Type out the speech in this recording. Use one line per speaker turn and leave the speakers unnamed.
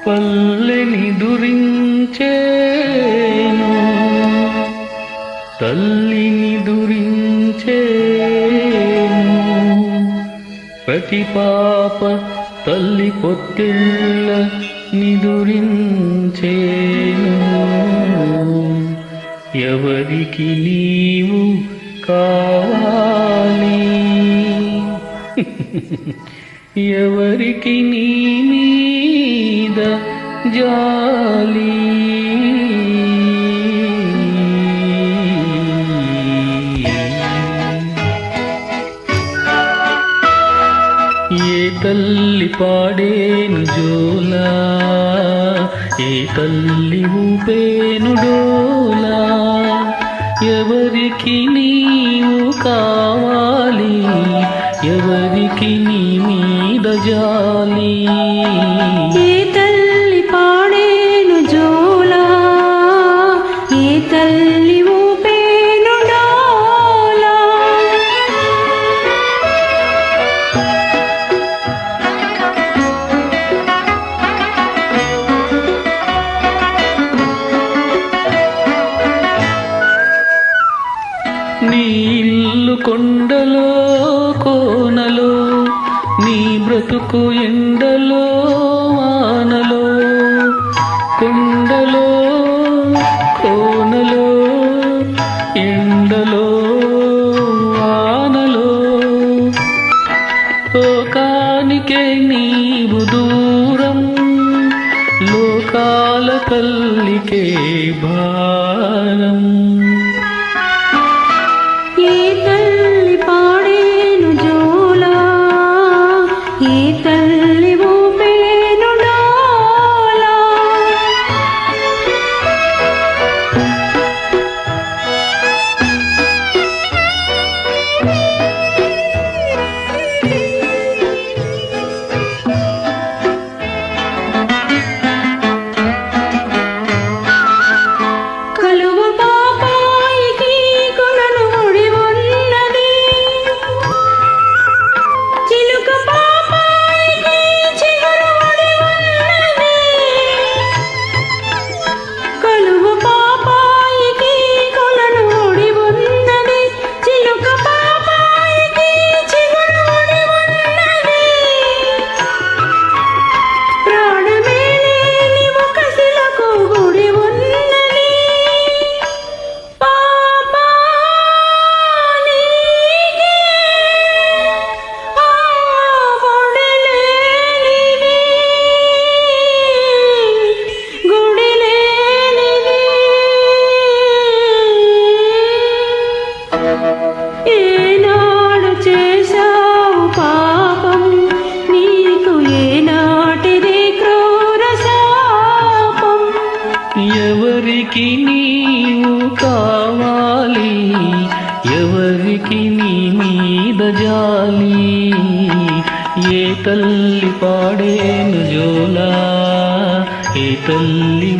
పల్లెని దురించేను తల్లిని దురించేను ప్రతి పాప తల్లి పొత్తిళ్ళ నిదురించేను ఎవరికి నీవు కావాలి ఎవరికి నీ మీద జాలి ఏ తల్లి పాడేను జోలా ఏ తల్లి ఊపేను డోలా ఎవరికి నీవు కావాలి ఎవరికి నీ మీద జాలి
ఏ తల్లి పాడేను జోలా ఏ తల్లి ఊపేను డోలా
నీ ఇల్లు కొండలో కోనలో నీ బ్రతుకు ఎండలో వానలో కొండలో కోనలో ఎండలో వానలో లోకానికే నీవు దూరం లోకాల తల్లికే భారం
ఏ తల్లి పాడేను జోలా ఏ తల్లి ఊపేను డోలా కలువ పాపాయికి కొనను ముడి ఉన్నది చిలుక పాపాయికి చిగురు ముడి ఉన్నది కలువ పాపాయికి కొనను ముడి ఉన్నది చిలుక పాపాయికి చిగురు ముడి ఉన్నది ప్రాణమే లేని ఒక శిలకు గుడి ఉన్నది పాపా నీకే ఆ గుడి లేనిది ఏనాడు చేశావు పాపం నీకు ఏనాటిది క్రూర శాపం
ఎవరికి నీవు కావాలి ఎవరికి నీ మీద జాలి ఏ తల్లి పాడేను జోలా ఏ తల్లి